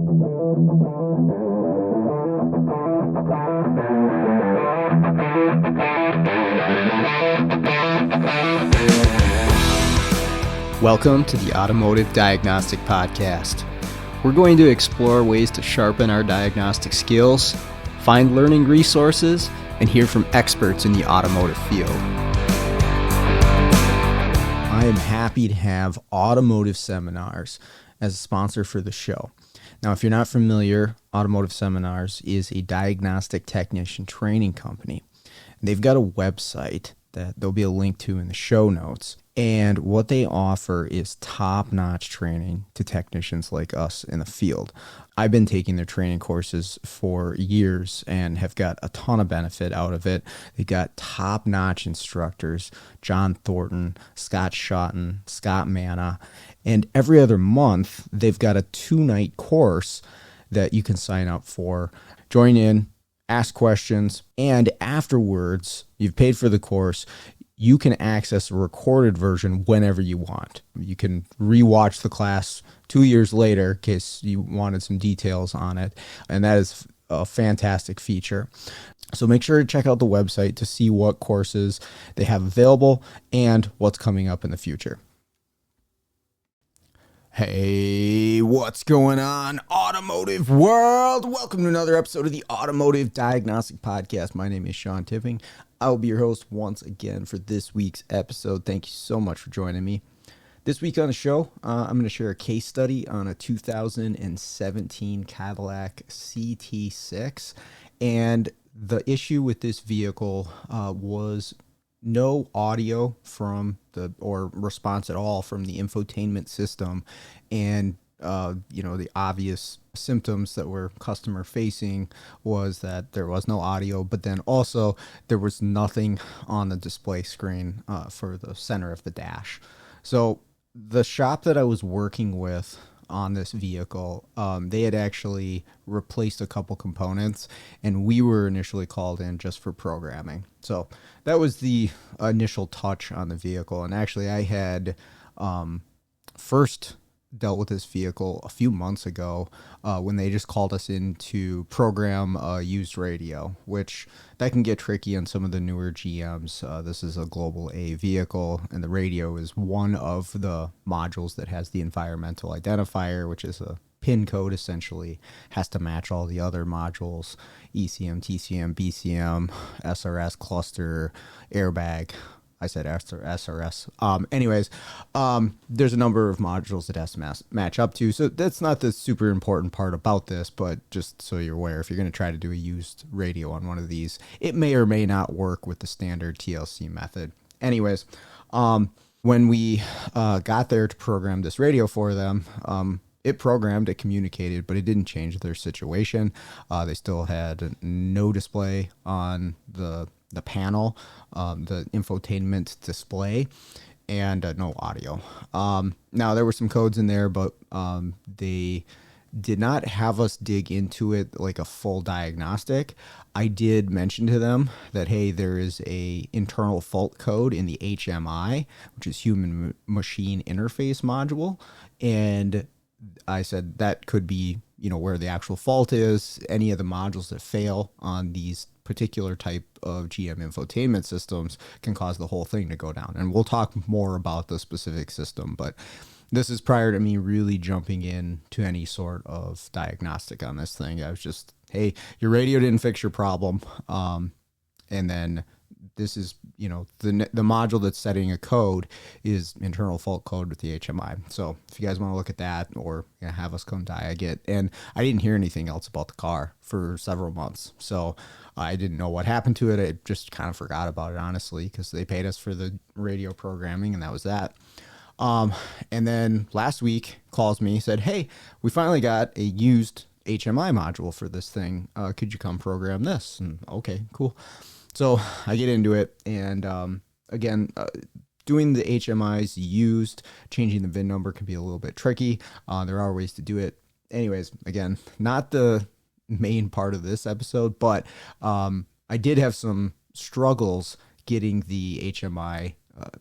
Welcome to the Automotive Diagnostic Podcast. We're going to explore ways to sharpen our diagnostic skills, find learning resources, and hear from experts in the automotive field. I am happy to have Automotive Seminars as a sponsor for the show. Now, if you're not familiar, Automotive Seminars is a diagnostic technician training company. They've got a website that there'll be a link to in the show notes. And what they offer is top-notch training to technicians like us in the field. I've been taking their training courses for years and have got a ton of benefit out of it. They've got top-notch instructors, John Thornton, Scott Shotton, Scott Manna, and every other month they've got a 2-night course that you can sign up for. Join in, ask questions, and afterwards, you've paid for the course, you can access a recorded version whenever you want. You can rewatch the class 2 years later in case you wanted some details on it, and that is a fantastic feature. So make sure to check out the website to see what courses they have available and what's coming up in the future. Hey, what's going on, automotive world? Welcome to another episode of the Automotive Diagnostic Podcast. My name is Sean Tipping. I will be your host once again for this week's episode. Thank you so much for joining me. This week on the show, I'm going to share a case study on a 2017 Cadillac CT6. And the issue with this vehicle was no audio or response at all from the infotainment system, and the obvious symptoms that were customer facing was that there was no audio, but then also there was nothing on the display screen for the center of the dash. So the shop that I was working with on this vehicle, they had actually replaced a couple components, and we were initially called in just for programming. So that was the initial touch on the vehicle. And actually I had first dealt with this vehicle a few months ago when they just called us in to program a used radio, which that can get tricky on some of the newer GMs. This is a Global A vehicle, and the radio is one of the modules that has the environmental identifier, which is a PIN code, essentially has to match all the other modules: ECM, TCM, BCM, SRS, cluster, airbag. I said SRS. There's a number of modules that has to match up to. So that's not the super important part about this, but just so you're aware, if you're going to try to do a used radio on one of these, it may or may not work with the standard TLC method. Anyways, when we got there to program this radio for them, it programmed, it communicated, but it didn't change their situation. They still had no display on the panel, the infotainment display, and no audio. Now, there were some codes in there, but they did not have us dig into it like a full diagnostic. I did mention to them that, hey, there is a internal fault code in the HMI, which is Human Machine Interface module, and I said that could be, where the actual fault is. Any of the modules that fail on these particular type of GM infotainment systems can cause the whole thing to go down. And we'll talk more about the specific system, but this is prior to me really jumping in to any sort of diagnostic on this thing. I was just, hey, your radio didn't fix your problem. And then this is, the module that's setting a code is internal fault code with the HMI. So if you guys want to look at that or have us come diag, and I didn't hear anything else about the car for several months. So I didn't know what happened to it. I just kind of forgot about it, honestly, because they paid us for the radio programming, and that was that. And then last week calls me, said, hey, we finally got a used HMI module for this thing. Could you come program this? And okay, cool. So I get into it, and again, doing the HMIs used, changing the VIN number can be a little bit tricky. There are ways to do it. Anyways, again, not the main part of this episode, but I did have some struggles getting the HMI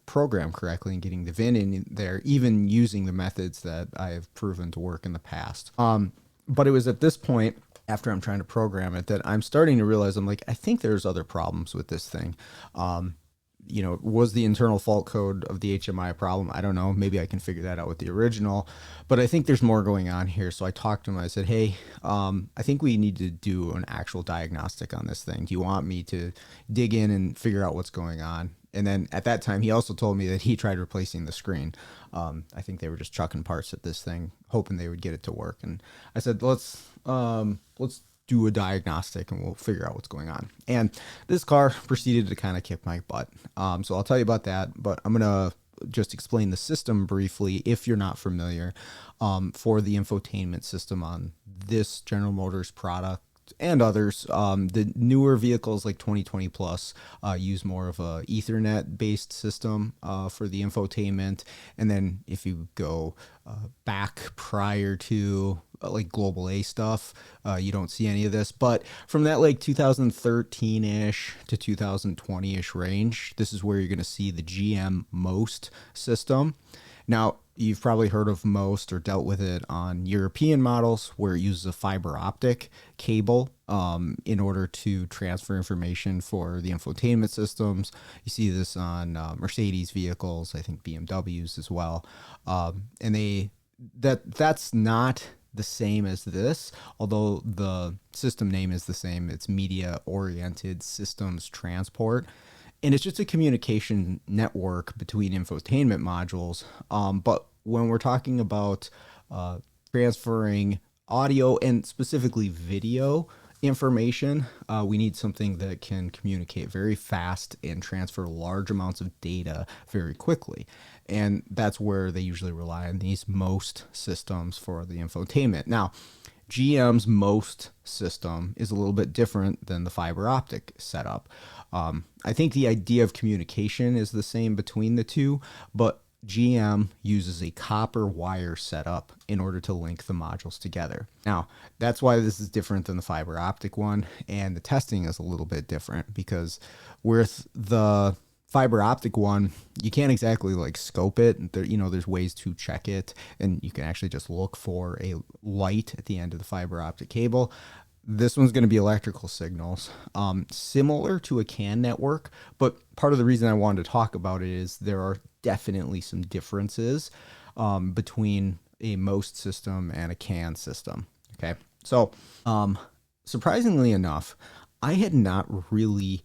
program correctly and getting the VIN in there, even using the methods that I have proven to work in the past. But it was at this point, after I'm trying to program it, that I'm starting to realize I'm like, I think there's other problems with this thing. Was the internal fault code of the HMI a problem? I don't know. Maybe I can figure that out with the original, but I think there's more going on here. So I talked to him. I said, hey, I think we need to do an actual diagnostic on this thing. Do you want me to dig in and figure out what's going on? And then at that time, he also told me that he tried replacing the screen. I think they were just chucking parts at this thing, hoping they would get it to work. And I said, let's do a diagnostic and we'll figure out what's going on. And this car proceeded to kind of kick my butt. So I'll tell you about that, but I'm going to just explain the system briefly if you're not familiar, for the infotainment system on this General Motors product and others. The newer vehicles like 2020 plus use more of a Ethernet based system for the infotainment. And then if you go back prior to like global A stuff, you don't see any of this. But from that like 2013-ish to 2020-ish range, this is where you're going to see the GM MOST system. Now, you've probably heard of MOST or dealt with it on European models where it uses a fiber optic cable in order to transfer information for the infotainment systems. You see this on Mercedes vehicles, I think BMWs as well. And that's not the same as this, although the system name is the same. It's Media Oriented Systems Transport. And it's just a communication network between infotainment modules. But when we're talking about transferring audio and specifically video information, we need something that can communicate very fast and transfer large amounts of data very quickly. And that's where they usually rely on these MOST systems for the infotainment. Now, GM's MOST system is a little bit different than the fiber optic setup. I think the idea of communication is the same between the two, but GM uses a copper wire setup in order to link the modules together. Now, that's why this is different than the fiber optic one, and the testing is a little bit different because with the fiber optic one, you can't exactly like scope it. There's ways to check it, and you can actually just look for a light at the end of the fiber optic cable. This one's going to be electrical signals, similar to a CAN network, but part of the reason I wanted to talk about it is there are definitely some differences between a MOST system and a CAN system. Okay, so surprisingly enough, I had not really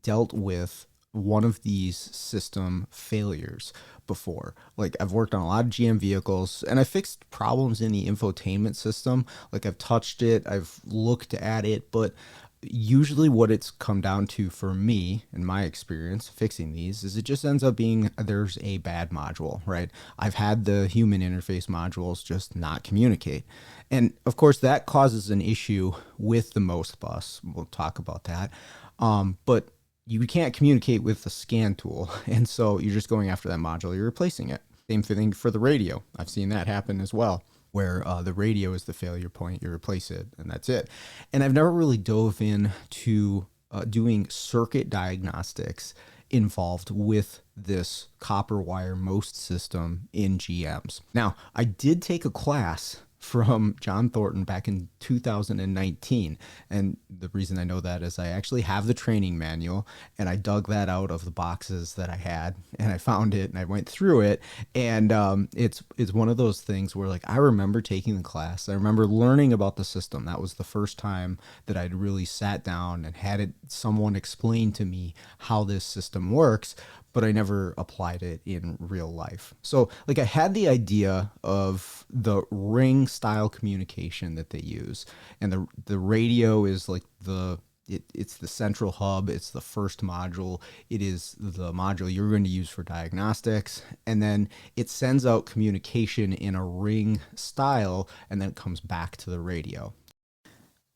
dealt with one of these system failures before. Like, I've worked on a lot of GM vehicles and I fixed problems in the infotainment system. Like, I've touched it, I've looked at it, but usually what it's come down to for me, in my experience, fixing these is it just ends up being there's a bad module, right? I've had the human interface modules just not communicate. And of course that causes an issue with the MOST bus. We'll talk about that. But you can't communicate with the scan tool. And so you're just going after that module, you're replacing it. Same thing for the radio. I've seen that happen as well, where the radio is the failure point, you replace it, and that's it. And I've never really dove into doing circuit diagnostics involved with this copper wire MOST system in GMs. Now, I did take a class from John Thornton back in 2019. And the reason I know that is I actually have the training manual and I dug that out of the boxes that I had and I found it and I went through it. And it's one of those things where, like, I remember taking the class. I remember learning about the system. That was the first time that I'd really sat down and had someone explain to me how this system works, but I never applied it in real life. So, like, I had the idea of the ring style communication that they use, and the radio is like it's the central hub. It's the first module. It is the module you're going to use for diagnostics, and then it sends out communication in a ring style, and then it comes back to the radio.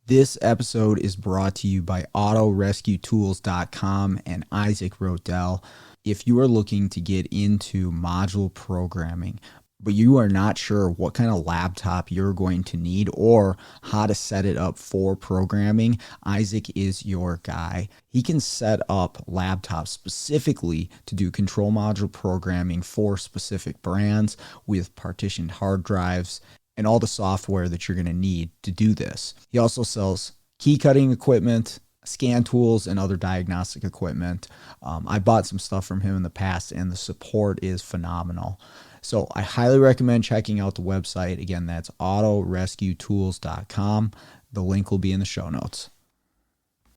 This episode is brought to you by AutoRescueTools.com and Isaac Rodell. If you are looking to get into module programming, but you are not sure what kind of laptop you're going to need or how to set it up for programming, Isaac is your guy. He can set up laptops specifically to do control module programming for specific brands with partitioned hard drives. and all the software that you're going to need to do this. He also sells key cutting equipment, scan tools, and other diagnostic equipment. I bought some stuff from him in the past, and the support is phenomenal. So I highly recommend checking out the website. Again, that's autorescuetools.com. The link will be in the show notes.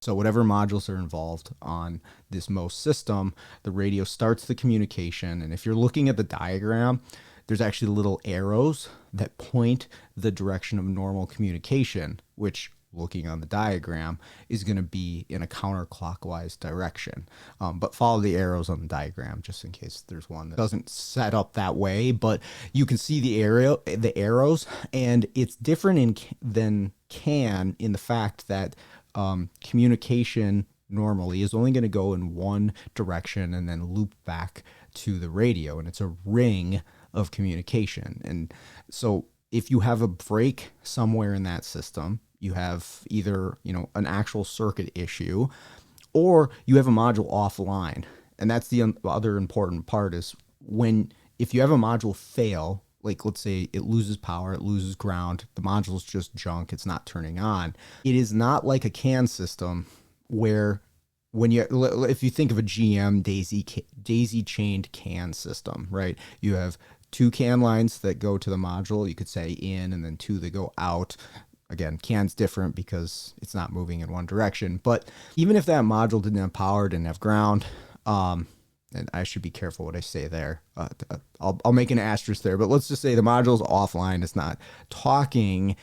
So whatever modules are involved on this MOST system, the radio starts the communication. And if you're looking at the diagram, there's actually little arrows that point the direction of normal communication, which, looking on the diagram, is going to be in a counterclockwise direction. But follow the arrows on the diagram just in case there's one that doesn't set up that way. But you can see the arrows, and it's different than CAN in the fact that communication normally is only going to go in one direction and then loop back to the radio, and it's a ring of communication. And so if you have a break somewhere in that system, you have either, an actual circuit issue, or you have a module offline. And that's the other important part is if you have a module fail, like let's say it loses power, it loses ground, the module's just junk, it's not turning on. It is not like a CAN system where if you think of a GM daisy chained CAN system, right? You have 2 CAN lines that go to the module, you could say in, and then 2 that go out. Again, CAN's different because it's not moving in one direction. But even if that module didn't have power, didn't have ground, and I should be careful what I say there. I'll make an asterisk there, but let's just say the module's offline. It's not talking.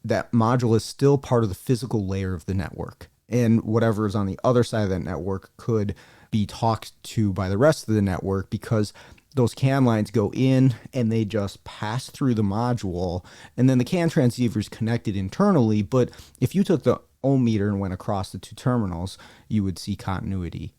That module is still part of the physical layer of the network. And whatever is on the other side of that network could be talked to by the rest of the network, because those CAN lines go in and they just pass through the module, and then the CAN transceiver is connected internally. But if you took the ohm meter and went across the 2 terminals, you would see continuity,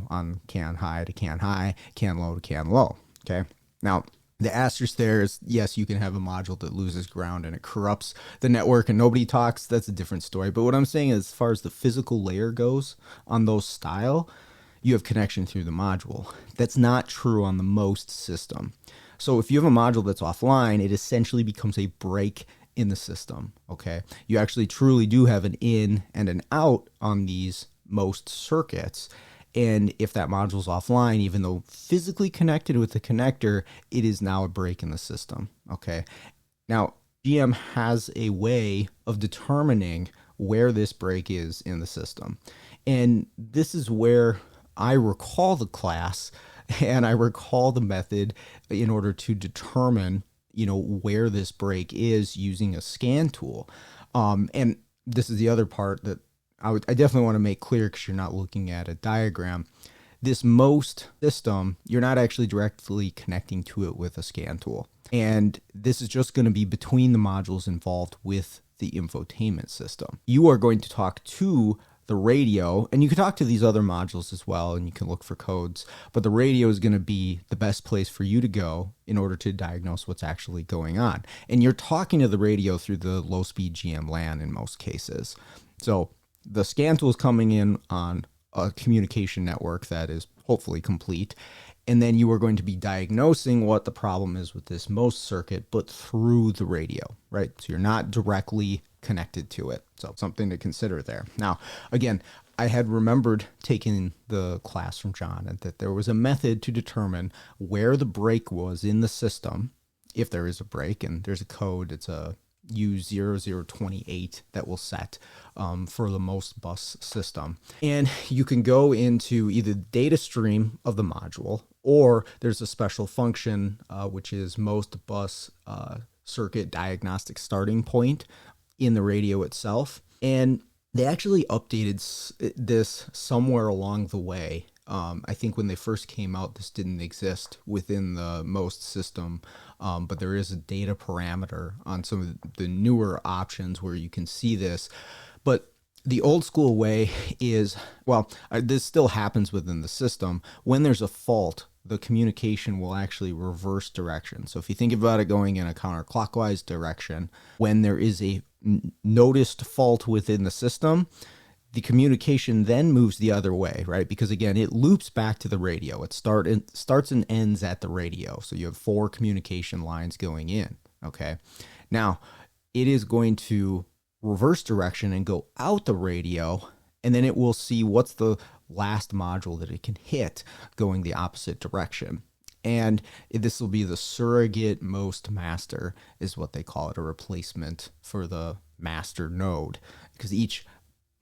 on CAN high to CAN high, CAN low to CAN low. Okay. Now, the asterisk there is, yes, you can have a module that loses ground and it corrupts the network and nobody talks. That's a different story. But what I'm saying is, as far as the physical layer goes on those style, you have connection through the module. That's not true on the MOST system. So if you have a module that's offline, it essentially becomes a break in the system. Okay. You actually truly do have an in and an out on these MOST circuits. And if that module's offline, even though physically connected with the connector, it is now a break in the system. Okay. Now, GM has a way of determining where this break is in the system. And this is where I recall the class and I recall the method in order to determine, where this break is using a scan tool. And this is the other part that I definitely want to make clear, because you're not looking at a diagram. This MOST system, you're not actually directly connecting to it with a scan tool. And this is just going to be between the modules involved with the infotainment system. You are going to talk to the radio, and you can talk to these other modules as well, and you can look for codes, but the radio is going to be the best place for you to go in order to diagnose what's actually going on. And you're talking to the radio through the low-speed GM LAN in most cases. So the scan tool is coming in on a communication network that is hopefully complete, and then you are going to be diagnosing what the problem is with this MOST circuit, but through the radio, right? So you're not directly connected to it. So something to consider there. Now, again, I had remembered taking the class from John, and that there was a method to determine where the break was in the system, if there is a break, and there's a code. It's a U0028 that will set for the MOST bus system. And you can go into either the data stream of the module, or there's a special function, which is MOST bus circuit diagnostic starting point in the radio itself. And they actually updated this somewhere along the way. I think when they first came out, this didn't exist within the MOST system, but there is a data parameter on some of the newer options where you can see this. But the old school way is, this still happens within the system. When there's a fault, the communication will actually reverse direction. So if you think about it going in a counterclockwise direction, when there is a noticed fault within the system, the communication then moves the other way, right? Because again, it loops back to the radio. It starts and ends at the radio. So you have 4 communication lines going in, okay? Now, it is going to reverse direction and go out the radio, and then it will see what's the last module that it can hit going the opposite direction. And this will be the surrogate most master, is what they call it, a replacement for the master node, because each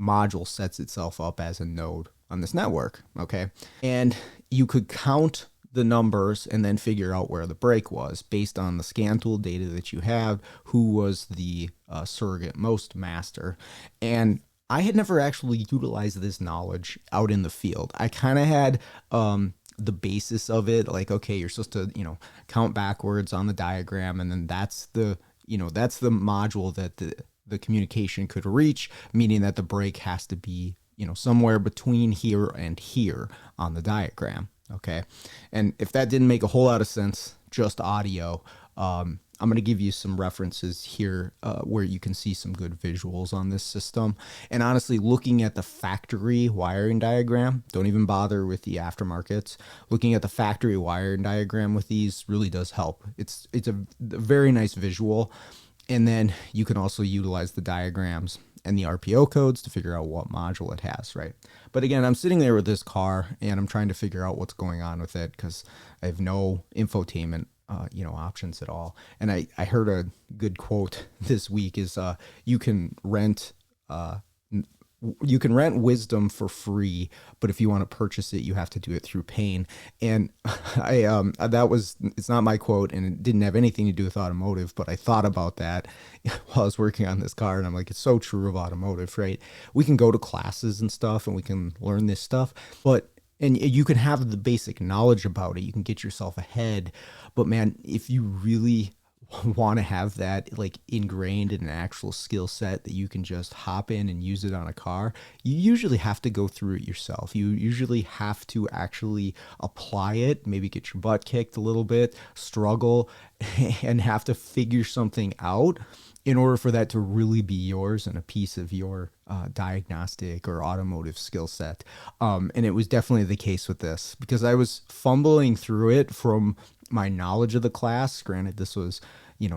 module sets itself up as a node on this network, okay? And you could count the numbers and then figure out where the break was based on the scan tool data that you have, who was the surrogate most master. And I had never actually utilized this knowledge out in the field. I kind of had the basis of it, like, okay, you're supposed to, count backwards on the diagram, and then that's the module that the communication could reach, meaning that the break has to be, somewhere between here and here on the diagram. Okay. And if that didn't make a whole lot of sense, just audio, I'm going to give you some references here where you can see some good visuals on this system. And honestly, looking at the factory wiring diagram, don't even bother with the aftermarkets. Looking at the factory wiring diagram with these really does help. It's a very nice visual. And then you can also utilize the diagrams and the RPO codes to figure out what module it has, right? But again, I'm sitting there with this car and I'm trying to figure out what's going on with it because I have no infotainment options at all. And I heard a good quote this week is you can rent wisdom for free, but if you want to purchase it, you have to do it through pain. And it's not my quote, and it didn't have anything to do with automotive, but I thought about that while I was working on this car, and I'm like, it's so true of automotive, right? We can go to classes and stuff, and we can learn this stuff, and you can have the basic knowledge about it. You can get yourself ahead, but man, if you really want to have that like ingrained in an actual skill set that you can just hop in and use it on a car, you usually have to go through it yourself. You usually have to actually apply it, maybe get your butt kicked a little bit, struggle, and have to figure something out in order for that to really be yours and a piece of your diagnostic or automotive skill set. And it was definitely the case with this because I was fumbling through it from my knowledge of the class. Granted, this was,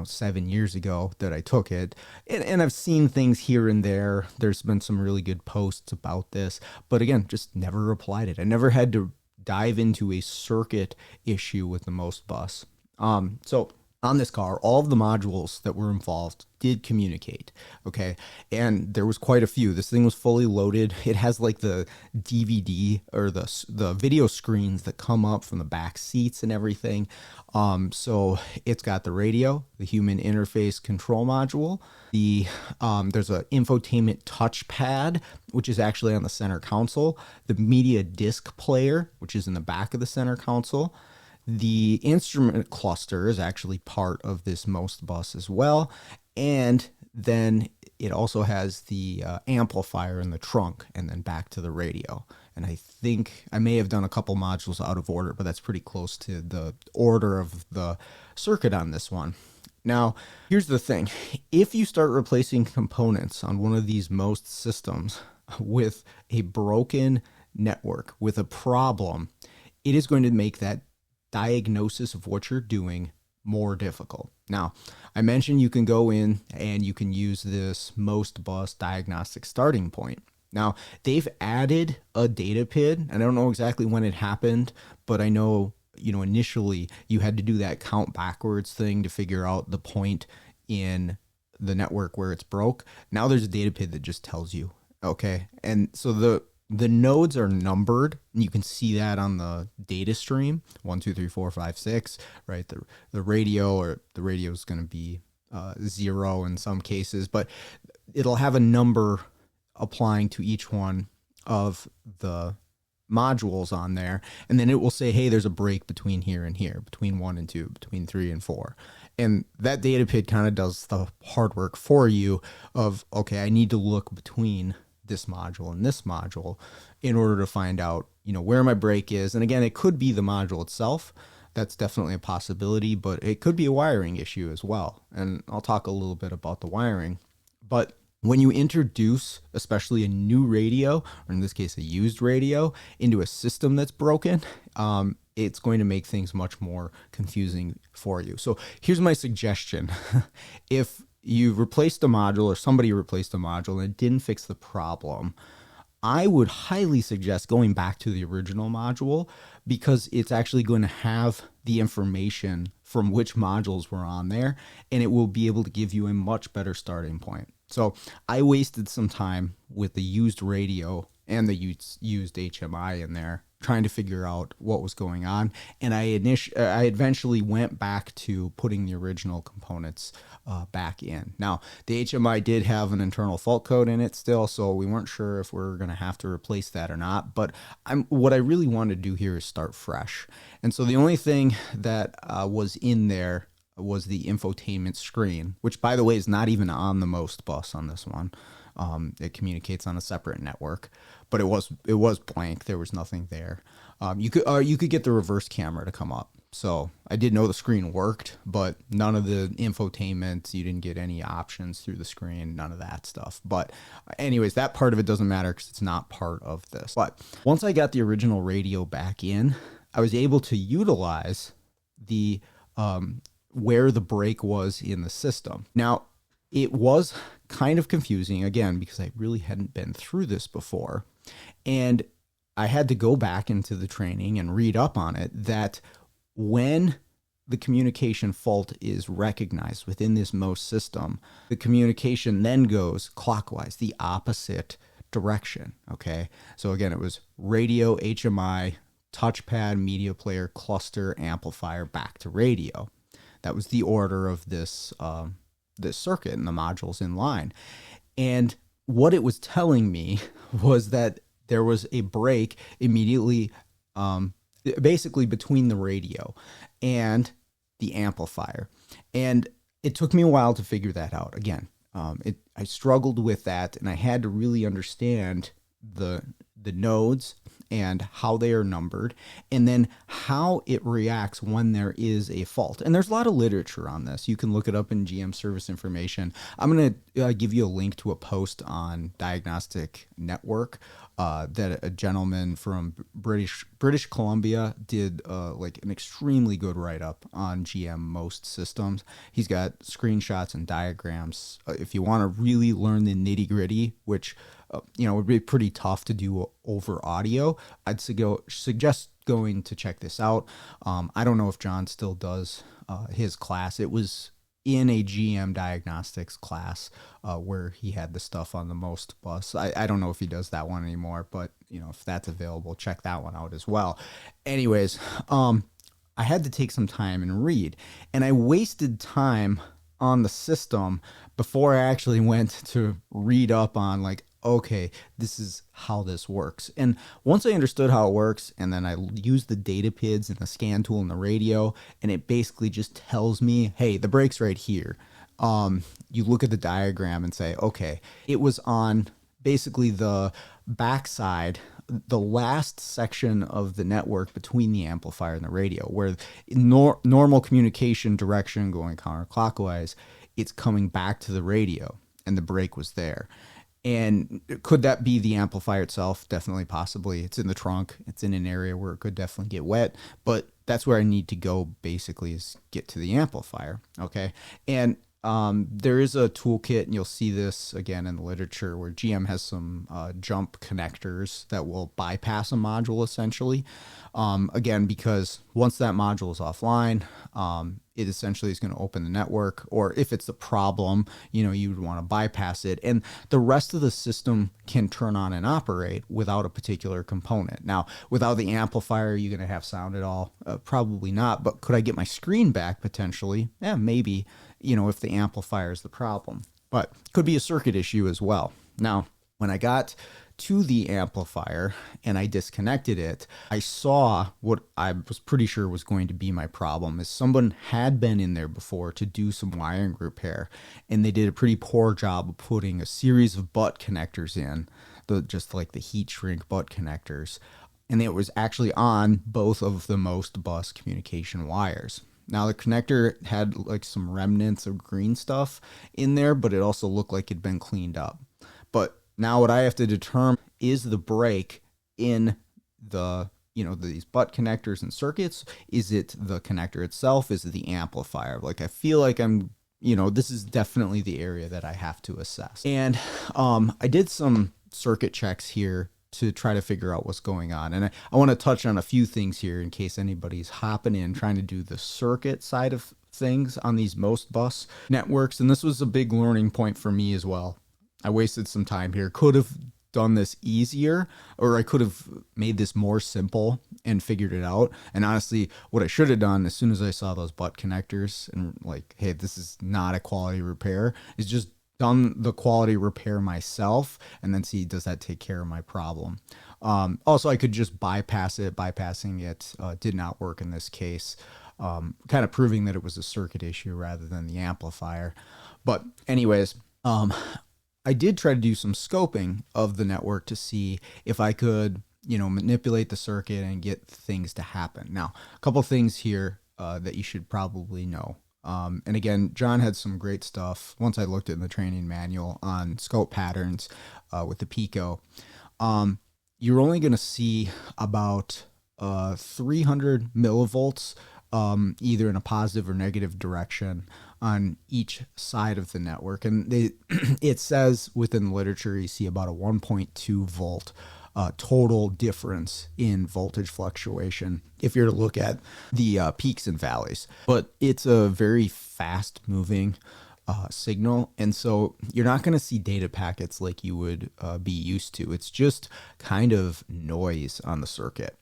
7 years ago that I took it. And I've seen things here and there. There's been some really good posts about this, but again, just never applied it. I never had to dive into a circuit issue with the MOST bus. So on this car, all of the modules that were involved did communicate, okay? And there was quite a few. This thing was fully loaded. It has like the DVD or the video screens that come up from the back seats and everything. So it's got the radio, the human interface control module, there's a infotainment touchpad, which is actually on the center console, the media disc player, which is in the back of the center console. The instrument cluster is actually part of this MOST bus as well. And then it also has the amplifier in the trunk and then back to the radio. And I think I may have done a couple modules out of order, but that's pretty close to the order of the circuit on this one. Now, here's the thing. If you start replacing components on one of these MOST systems with a broken network, with a problem, it is going to make that diagnosis of what you're doing more difficult. Now, I mentioned you can go in and you can use this MOST bus diagnostic starting point. Now, they've added a data PID. I don't know exactly when it happened, but I know, initially you had to do that count backwards thing to figure out the point in the network where it's broke. Now there's a data PID that just tells you, okay? And so the nodes are numbered. You can see that on the data stream, 1, 2, 3, 4, 5, 6, right? The radio is going to be 0 in some cases, but it'll have a number applying to each one of the modules on there. And then it will say, hey, there's a break between here and here, between 1 and 2, between 3 and 4. And that data PID kind of does the hard work for you of, okay, I need to look between this module and this module in order to find out, where my break is. And again, it could be the module itself. That's definitely a possibility, but it could be a wiring issue as well. And I'll talk a little bit about the wiring. But when you introduce, especially a new radio, or in this case, a used radio, into a system that's broken, it's going to make things much more confusing for you. So here's my suggestion. If you replaced a module or somebody replaced a module and it didn't fix the problem, I would highly suggest going back to the original module, because it's actually going to have the information from which modules were on there, and it will be able to give you a much better starting point. So I wasted some time with the used radio and the used HMI in there, trying to figure out what was going on. And I eventually went back to putting the original components back in. Now, the HMI did have an internal fault code in it still, so we weren't sure if we were going to have to replace that or not. But what I really want to do here is start fresh. And so the only thing that was in there was the infotainment screen, which, by the way, is not even on the MOST bus on this one. It communicates on a separate network, but it was blank. There was nothing there. You could get the reverse camera to come up. So I did know the screen worked, but none of the infotainment, you didn't get any options through the screen, none of that stuff. But anyways, that part of it doesn't matter because it's not part of this. But once I got the original radio back in, I was able to utilize the where the break was in the system. Now, it was kind of confusing, again, because I really hadn't been through this before. And I had to go back into the training and read up on it, that when the communication fault is recognized within this MOST system, the communication then goes clockwise, the opposite direction, okay? So again, it was radio, HMI, touchpad, media player, cluster, amplifier, back to radio. That was the order of this circuit and the modules in line. And what it was telling me was that there was a break immediately, basically between the radio and the amplifier. And it took me a while to figure that out. Again, I struggled with that, and I had to really understand the nodes and how they are numbered, and then how it reacts when there is a fault. And there's a lot of literature on this. You can look it up in GM Service Information. I'm going to give you a link to a post on Diagnostic Network that a gentleman from British Columbia did like an extremely good write-up on GM MOST systems. He's got screenshots and diagrams. If you want to really learn the nitty-gritty, which would be pretty tough to do over audio, I'd suggest going to check this out. I don't know if John still does his class. It was in a GM Diagnostics class where he had the stuff on the MOST bus. I don't know if he does that one anymore, but if that's available, check that one out as well. Anyways, I had to take some time and read, and I wasted time on the system before I actually went to read up on, like, okay, this is how this works. And once I understood how it works, and then I used the data PIDs and the scan tool and the radio, and it basically just tells me, hey, the break's right here. You look at the diagram and say, okay, it was on basically the backside, the last section of the network between the amplifier and the radio, where normal communication direction going counterclockwise, it's coming back to the radio, and the break was there. And could that be the amplifier itself? Definitely, possibly. It's in the trunk. It's in an area where it could definitely get wet, but that's where I need to go, basically, is get to the amplifier. Okay. And there is a toolkit, and you'll see this again in the literature, where GM has some jump connectors that will bypass a module, essentially. Again, because once that module is offline, it essentially is going to open the network, or if it's a problem, you would want to bypass it, and the rest of the system can turn on and operate without a particular component. Now, without the amplifier, are you going to have sound at all? Probably not, but could I get my screen back potentially? Yeah, maybe, if the amplifier is the problem, but could be a circuit issue as well. Now, when I got to the amplifier and I disconnected it, I saw what I was pretty sure was going to be my problem, is someone had been in there before to do some wiring repair, and they did a pretty poor job of putting a series of butt connectors in, just like the heat shrink butt connectors, and it was actually on both of the MOST bus communication wires. Now, the connector had like some remnants of green stuff in there, but it also looked like it'd been cleaned up. But now what I have to determine is the break in the these butt connectors and circuits? Is it the connector itself? Is it the amplifier? Like, I feel like this is definitely the area that I have to assess. And I did some circuit checks here to try to figure out what's going on. And I want to touch on a few things here in case anybody's hopping in trying to do the circuit side of things on these MOST bus networks. And this was a big learning point for me as well. I wasted some time here. Could have done this easier, or I could have made this more simple and figured it out. And honestly, what I should have done as soon as I saw those butt connectors and like, hey, this is not a quality repair, is just done the quality repair myself and then see, does that take care of my problem? Also, I could just bypass it. Bypassing it did not work in this case, kind of proving that it was a circuit issue rather than the amplifier. But anyways, I did try to do some scoping of the network to see if I could, manipulate the circuit and get things to happen. Now, a couple things here that you should probably know. And again, John had some great stuff once I looked at the training manual on scope patterns with the Pico. You're only going to see about 300 millivolts either in a positive or negative direction on each side of the network. And it says within the literature, you see about a 1.2 volt total difference in voltage fluctuation if you're to look at the peaks and valleys. But it's a very fast moving signal, and so you're not going to see data packets like you would be used to. It's just kind of noise on the circuit.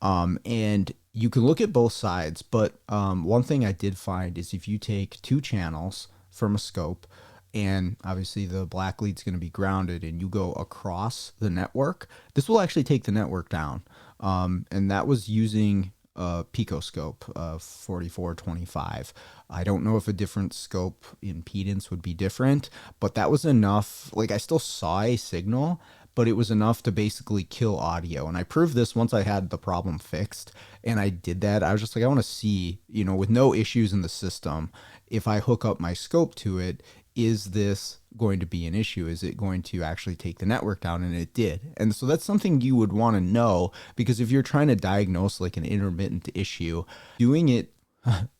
And you can look at both sides, but one thing I did find is if you take two channels from a scope, and obviously the black lead's going to be grounded, and you go across the network, this will actually take the network down. And that was using a Pico scope, 4425. I don't know if a different scope impedance would be different, but that was enough. Like, I still saw a signal, but it was enough to basically kill audio. And I proved this once I had the problem fixed, and I did that. I was just like, I want to see, with no issues in the system, if I hook up my scope to it, is this going to be an issue? Is it going to actually take the network down? And it did. And so that's something you would want to know, because if you're trying to diagnose like an intermittent issue, doing it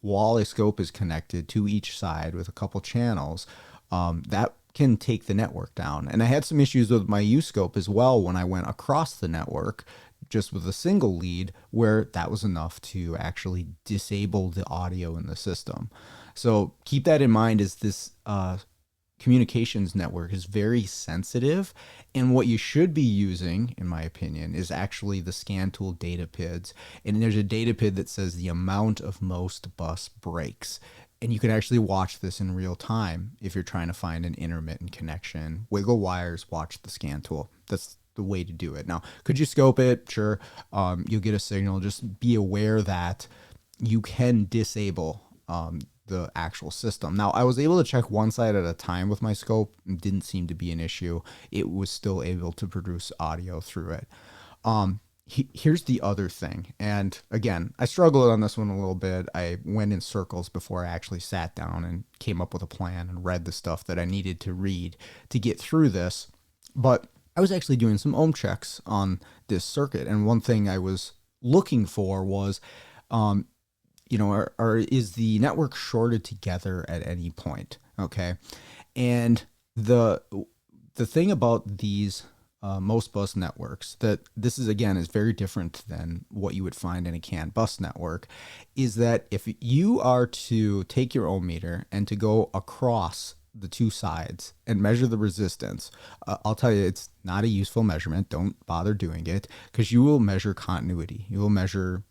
while a scope is connected to each side with a couple channels, that can take the network down. And I had some issues with my U-scope as well when I went across the network just with a single lead, where that was enough to actually disable the audio in the system. So keep that in mind, as this communications network is very sensitive. And what you should be using, in my opinion, is actually the scan tool data PIDs. And there's a data PID that says the amount of MOST bus breaks. And you can actually watch this in real time if you're trying to find an intermittent connection. Wiggle wires, watch the scan tool. That's the way to do it. Now, could you scope it? Sure. You'll get a signal. Just be aware that you can disable the actual system. Now, I was able to check one side at a time with my scope. It didn't seem to be an issue. It was still able to produce audio through it. Here's the other thing. And again, I struggled on this one a little bit. I went in circles before I actually sat down and came up with a plan and read the stuff that I needed to read to get through this. But I was actually doing some ohm checks on this circuit. And one thing I was looking for was, is the network shorted together at any point? Okay. And the thing about these MOST bus networks, that this is, again, is very different than what you would find in a CAN bus network, is that if you are to take your ohm meter and to go across the two sides and measure the resistance, I'll tell you, it's not a useful measurement. Don't bother doing it, because you will measure continuity. You will measure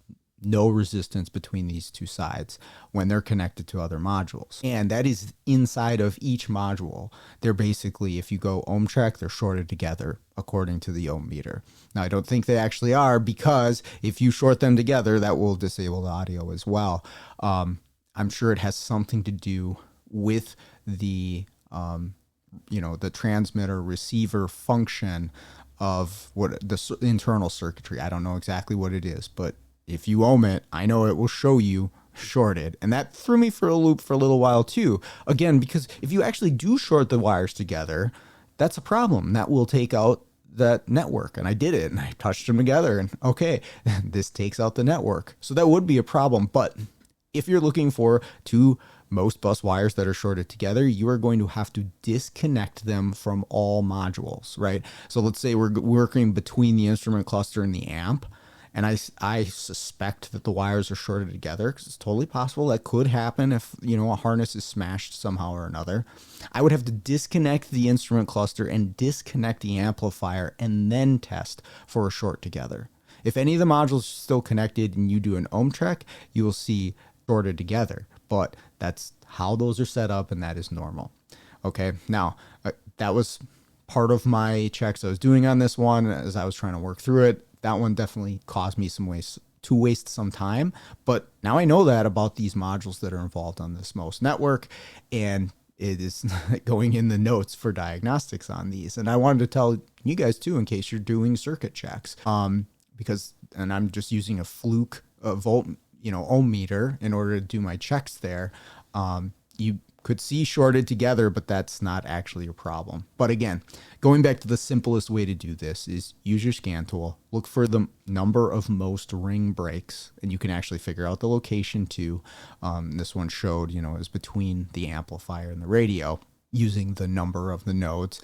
no resistance between these two sides when they're connected to other modules. And that is inside of each module. They're basically, if you go ohm check, they're shorted together according to the ohm meter. Now, I don't think they actually are, because if you short them together, that will disable the audio as well. I'm sure it has something to do with the transmitter receiver function of what the internal circuitry. I don't know exactly what it is, but if you ohm it, I know it will show you shorted. And that threw me for a loop for a little while too. Again, because if you actually do short the wires together, that's a problem. That will take out that network, and I did it, and I touched them together, and okay, this takes out the network. So that would be a problem. But if you're looking for two MOST bus wires that are shorted together, you are going to have to disconnect them from all modules, right? So let's say we're working between the instrument cluster and the amp, and I suspect that the wires are shorted together, because it's totally possible that could happen if, a harness is smashed somehow or another. I would have to disconnect the instrument cluster and disconnect the amplifier and then test for a short together. If any of the modules are still connected and you do an ohm check, you will see shorted together, but that's how those are set up, and that is normal. Okay, now that was part of my checks I was doing on this one as I was trying to work through it. That one definitely caused me some waste some time, but now I know that about these modules that are involved on this MOST network, and it is going in the notes for diagnostics on these. And I wanted to tell you guys too, in case you're doing circuit checks, because I'm just using a fluke volt, ohm meter in order to do my checks there. You could see shorted together, but that's not actually a problem. But again, going back to the simplest way to do this is use your scan tool, look for the number of MOST ring breaks, and you can actually figure out the location too. This one showed, is between the amplifier and the radio using the number of the nodes.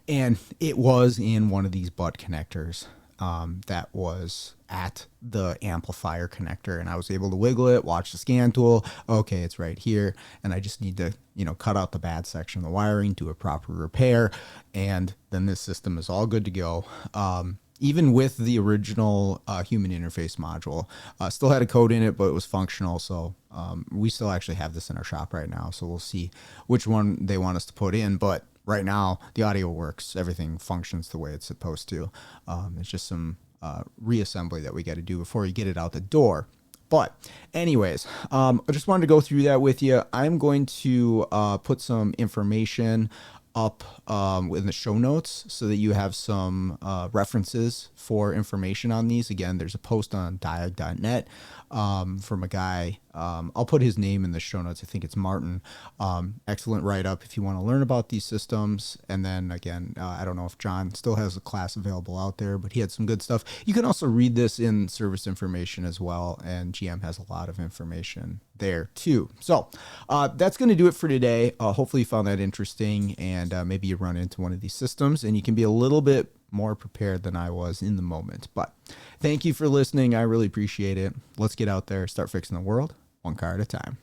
And it was in one of these butt connectors that was at the amplifier connector, and I was able to wiggle it, watch the scan tool. Okay, it's right here, and I just need to, cut out the bad section of the wiring, do a proper repair, and then this system is all good to go. Even with the original human interface module, still had a code in it, but it was functional. So we still actually have this in our shop right now. So we'll see which one they want us to put in. But right now, the audio works. Everything functions the way it's supposed to. It's just some reassembly that we got to do before you get it out the door. But anyways, I just wanted to go through that with you. I'm going to put some information up in the show notes so that you have some references for information on these. Again, there's a post on diag.net from a guy. I'll put his name in the show notes. I think it's Martin. Excellent write-up if you want to learn about these systems. And then again, I don't know if John still has a class available out there, but he had some good stuff. You can also read this in service information as well, and GM has a lot of information there too. So that's going to do it for today. Hopefully you found that interesting, and maybe you run into one of these systems and you can be a little bit more prepared than I was in the moment. But thank you for listening. I really appreciate it. Let's get out there, start fixing the world one car at a time.